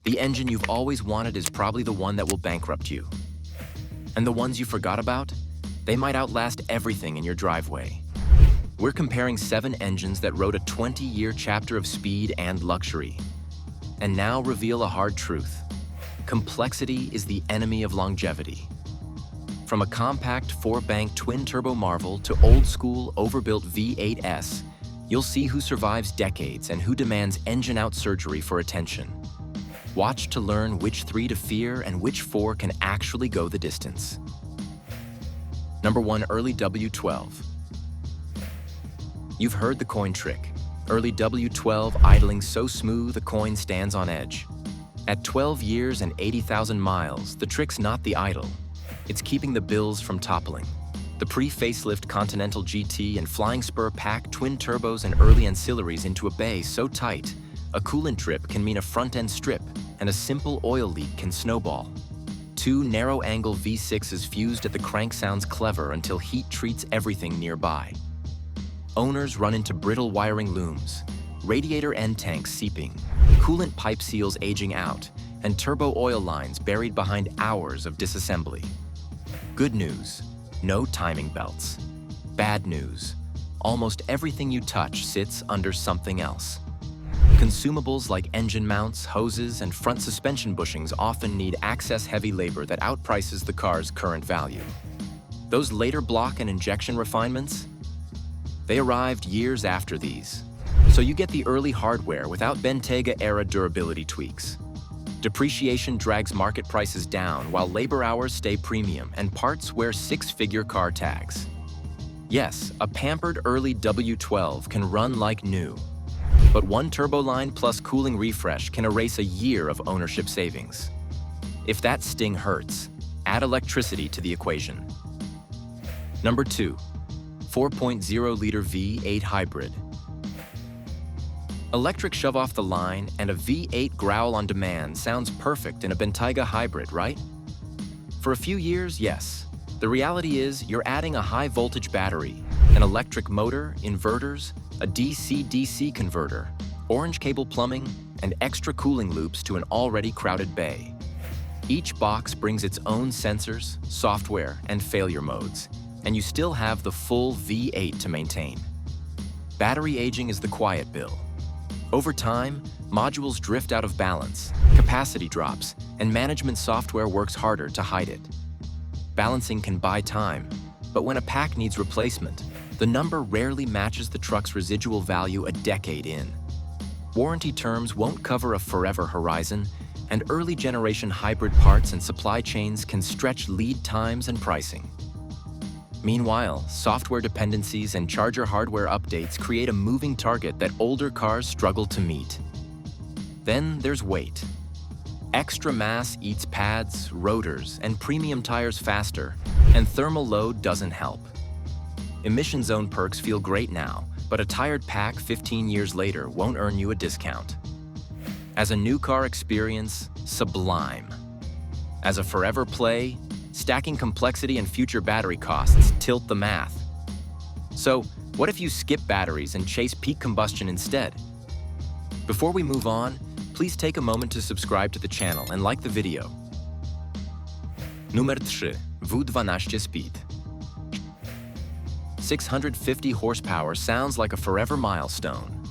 The engine you've always wanted is probably the one that will bankrupt you. And the ones you forgot about? They might outlast everything in your driveway. We're comparing 7 engines that wrote a 20-year chapter of speed and luxury. And now reveal a hard truth. Complexity is the enemy of longevity. From a compact 4-bank twin-turbo marvel to old-school overbuilt V8S, you'll see who survives decades and who demands engine-out surgery for attention. Watch to learn which 3 to fear and which 4 can actually go the distance. Number 1, early W12. You've heard the coin trick. Early W12 idling so smooth a coin stands on edge. At 12 years and 80,000 miles, the trick's not the idle. It's keeping the bills from toppling. The pre-facelift Continental GT and Flying Spur pack twin turbos and early ancillaries into a bay so tight, a coolant drip can mean a front-end strip, and a simple oil leak can snowball. 2 narrow-angle V6s fused at the crank sounds clever until heat treats everything nearby. Owners run into brittle wiring looms, radiator end tanks seeping, coolant pipe seals aging out, and turbo oil lines buried behind hours of disassembly. Good news, no timing belts. Bad news, almost everything you touch sits under something else. Consumables like engine mounts, hoses, and front suspension bushings often need access-heavy labor that outprices the car's current value. Those later block and injection refinements? They arrived years after these. So you get the early hardware without Bentayga-era durability tweaks. Depreciation drags market prices down while labor hours stay premium and parts wear 6-figure car tags. Yes, a pampered early W12 can run like new, but 1 turbo line plus cooling refresh can erase a year of ownership savings. If that sting hurts, add electricity to the equation. Number 2, 4.0-liter V8 hybrid. Electric shove off the line and a V8 growl on demand sounds perfect in a Bentayga hybrid, right? For a few years, yes. The reality is you're adding a high-voltage battery, an electric motor, inverters, a DC-DC converter, orange cable plumbing, and extra cooling loops to an already crowded bay. Each box brings its own sensors, software, and failure modes, and you still have the full V8 to maintain. Battery aging is the quiet bill. Over time, modules drift out of balance, capacity drops, and management software works harder to hide it. Balancing can buy time, but when a pack needs replacement, the number rarely matches the truck's residual value a decade in. Warranty terms won't cover a forever horizon, and early generation hybrid parts and supply chains can stretch lead times and pricing. Meanwhile, software dependencies and charger hardware updates create a moving target that older cars struggle to meet. Then there's weight. Extra mass eats pads, rotors, and premium tires faster, and thermal load doesn't help. Emission zone perks feel great now, but a tired pack 15 years later won't earn you a discount. As a new car experience, sublime. As a forever play, stacking complexity and future battery costs tilt the math. So, what if you skip batteries and chase peak combustion instead? Before we move on, please take a moment to subscribe to the channel and like the video. Numer 3. W12 Speed. 650 horsepower sounds like a forever milestone.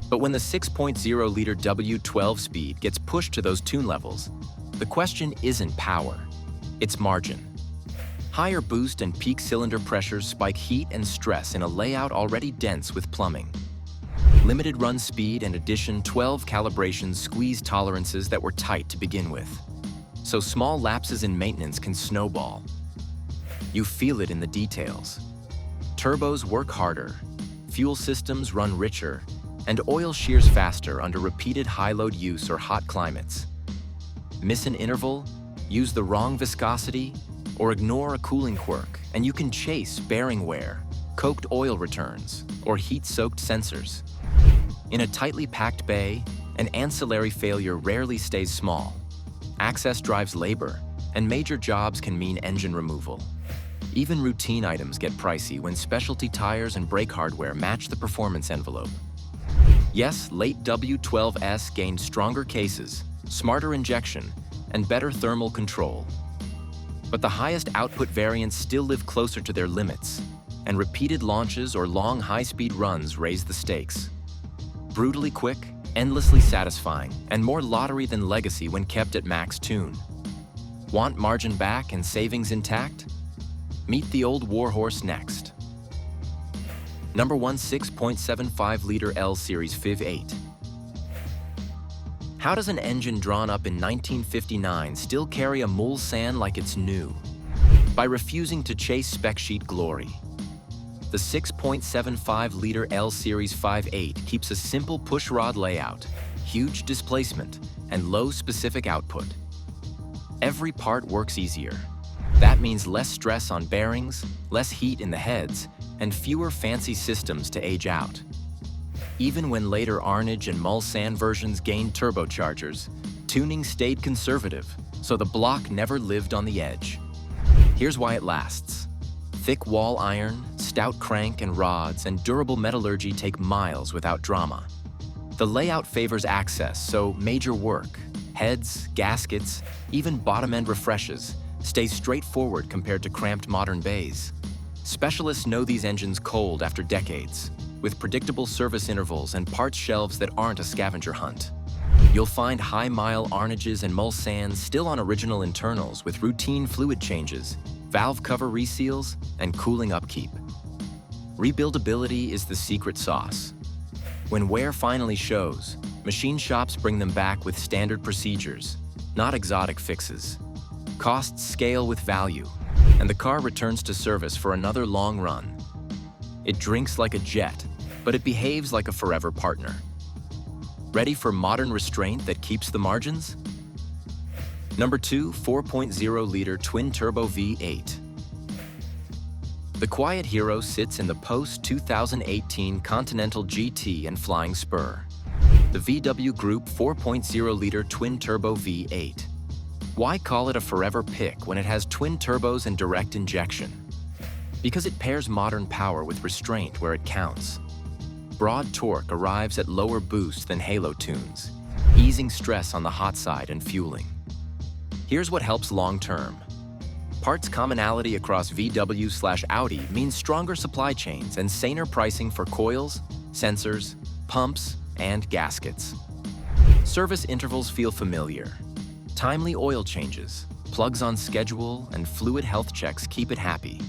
But when the 6.0-liter W12 speed gets pushed to those tune levels, the question isn't power. It's margin. Higher boost and peak cylinder pressures spike heat and stress in a layout already dense with plumbing. Limited run speed and addition 12 calibrations squeeze tolerances that were tight to begin with. So small lapses in maintenance can snowball. You feel it in the details. Turbos work harder, fuel systems run richer, and oil shears faster under repeated high-load use or hot climates. Miss an interval, use the wrong viscosity, or ignore a cooling quirk, and you can chase bearing wear, coked oil returns, or heat-soaked sensors. In a tightly packed bay, an ancillary failure rarely stays small. Access drives labor, and major jobs can mean engine removal. Even routine items get pricey when specialty tires and brake hardware match the performance envelope. Yes, late W12S gained stronger cases, smarter injection, and better thermal control. But the highest output variants still live closer to their limits, and repeated launches or long high-speed runs raise the stakes. Brutally quick, endlessly satisfying, and more lottery than legacy when kept at max tune. Want margin back and savings intact? Meet the old warhorse next. Number 1, 6.75-liter L Series FIV8. How does an engine drawn up in 1959 still carry a Mulsanne like it's new? By refusing to chase spec sheet glory. The 6.75-liter L Series FIV8 keeps a simple pushrod layout, huge displacement, and low specific output. Every part works easier. That means less stress on bearings, less heat in the heads, and fewer fancy systems to age out. Even when later Arnage and Mulsanne versions gained turbochargers, tuning stayed conservative, so the block never lived on the edge. Here's why it lasts. Thick wall iron, stout crank and rods, and durable metallurgy take miles without drama. The layout favors access, so major work, heads, gaskets, even bottom-end refreshes, stay straightforward compared to cramped modern bays. Specialists know these engines cold after decades, with predictable service intervals and parts shelves that aren't a scavenger hunt. You'll find high-mile Arnages and Mulsannes still on original internals with routine fluid changes, valve cover reseals, and cooling upkeep. Rebuildability is the secret sauce. When wear finally shows, machine shops bring them back with standard procedures, not exotic fixes. Costs scale with value, and the car returns to service for another long run. It drinks like a jet, but it behaves like a forever partner. Ready for modern restraint that keeps the margins? Number 2, 4.0-liter twin-turbo V8. The quiet hero sits in the post-2018 Continental GT and Flying Spur, the VW Group 4.0-liter twin-turbo V8. Why call it a forever pick when it has twin turbos and direct injection? Because it pairs modern power with restraint where it counts. Broad torque arrives at lower boost than halo tunes, easing stress on the hot side and fueling. Here's what helps long-term. Parts commonality across VW/Audi means stronger supply chains and saner pricing for coils, sensors, pumps, and gaskets. Service intervals feel familiar. Timely oil changes, plugs on schedule, and fluid health checks keep it happy.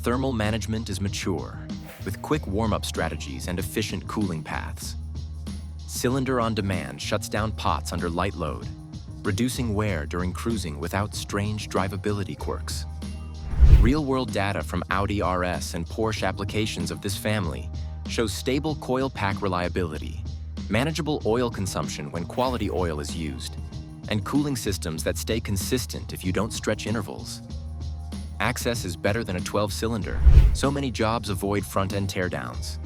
Thermal management is mature, with quick warm-up strategies and efficient cooling paths. Cylinder on demand shuts down pots under light load, reducing wear during cruising without strange drivability quirks. Real-world data from Audi RS and Porsche applications of this family shows stable coil pack reliability, manageable oil consumption when quality oil is used, and cooling systems that stay consistent if you don't stretch intervals. Access is better than a 12-cylinder, so many jobs avoid front-end teardowns.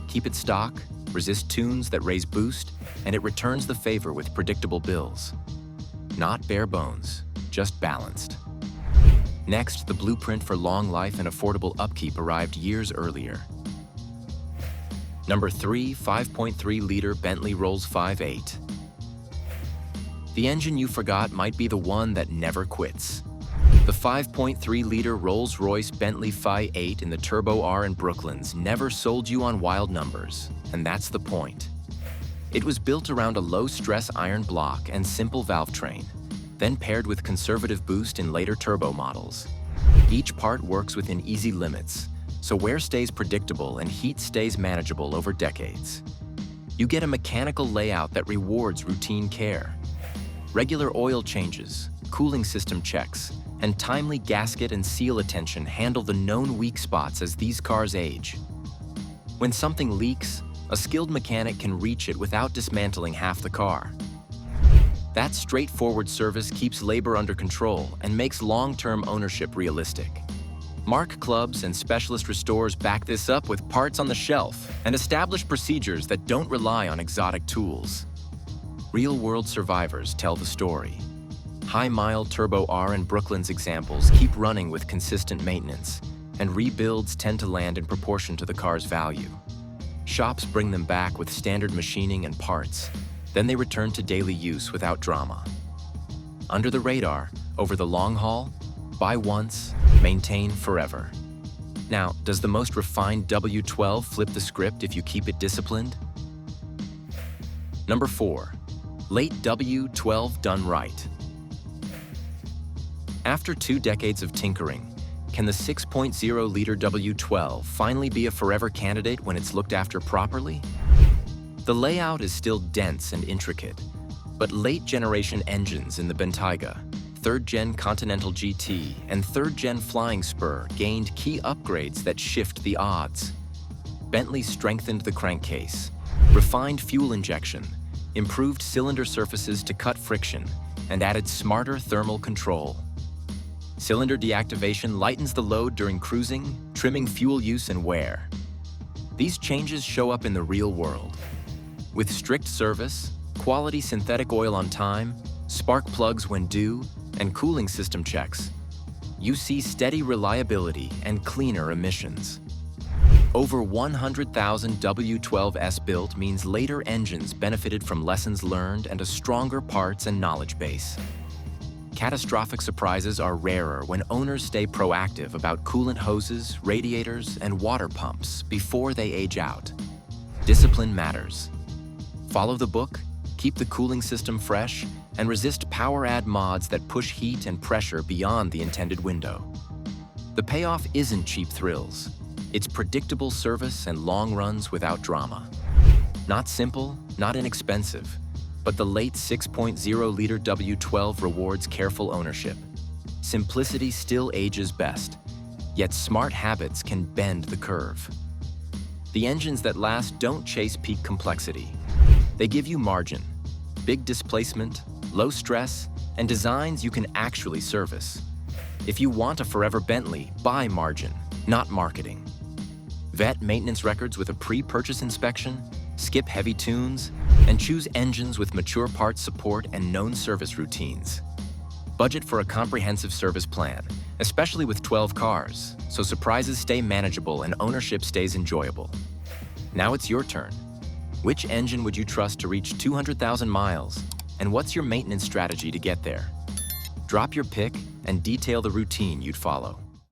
Keep it stock, resist tunes that raise boost, and it returns the favor with predictable bills. Not bare bones, just balanced. Next, the blueprint for long life and affordable upkeep arrived years earlier. Number 3, 5.3-liter Bentley Rolls 5.8. The engine you forgot might be the one that never quits. The 5.3-liter Rolls-Royce Bentley 5.8 in the Turbo R in Brooklands never sold you on wild numbers, and that's the point. It was built around a low-stress iron block and simple valve train, then paired with conservative boost in later turbo models. Each part works within easy limits, so wear stays predictable and heat stays manageable over decades. You get a mechanical layout that rewards routine care. Regular oil changes, cooling system checks, and timely gasket and seal attention handle the known weak spots as these cars age. When something leaks, a skilled mechanic can reach it without dismantling half the car. That straightforward service keeps labor under control and makes long-term ownership realistic. Mark clubs and specialist restores back this up with parts on the shelf and established procedures that don't rely on exotic tools. Real-world survivors tell the story. High-mile Turbo R and Brooklands examples keep running with consistent maintenance, and rebuilds tend to land in proportion to the car's value. Shops bring them back with standard machining and parts, Then they return to daily use without drama. Under the radar, over the long haul, buy once, maintain forever. Now, does the most refined W12 flip the script if you keep it disciplined? Number 4. Late W12 done right. After 2 decades of tinkering, can the 6.0-liter W12 finally be a forever candidate when it's looked after properly? The layout is still dense and intricate, but late-generation engines in the Bentayga, 3rd-gen Continental GT, and 3rd-gen Flying Spur gained key upgrades that shift the odds. Bentley strengthened the crankcase, refined fuel injection, improved cylinder surfaces to cut friction, and added smarter thermal control. Cylinder deactivation lightens the load during cruising, trimming fuel use and wear. These changes show up in the real world. With strict service, quality synthetic oil on time, spark plugs when due, and cooling system checks, you see steady reliability and cleaner emissions. Over 100,000 W12s built means later engines benefited from lessons learned and a stronger parts and knowledge base. Catastrophic surprises are rarer when owners stay proactive about coolant hoses, radiators, and water pumps before they age out. Discipline matters. Follow the book, keep the cooling system fresh, and resist power-add mods that push heat and pressure beyond the intended window. The payoff isn't cheap thrills. It's predictable service and long runs without drama. Not simple, not inexpensive, but the late 6.0-liter W12 rewards careful ownership. Simplicity still ages best, yet smart habits can bend the curve. The engines that last don't chase peak complexity. They give you margin, big displacement, low stress, and designs you can actually service. If you want a forever Bentley, buy margin, not marketing. Vet maintenance records with a pre-purchase inspection, skip heavy tunes, and choose engines with mature parts support and known service routines. Budget for a comprehensive service plan, especially with 12 cars, so surprises stay manageable and ownership stays enjoyable. Now it's your turn. Which engine would you trust to reach 200,000 miles, and what's your maintenance strategy to get there? Drop your pick and detail the routine you'd follow.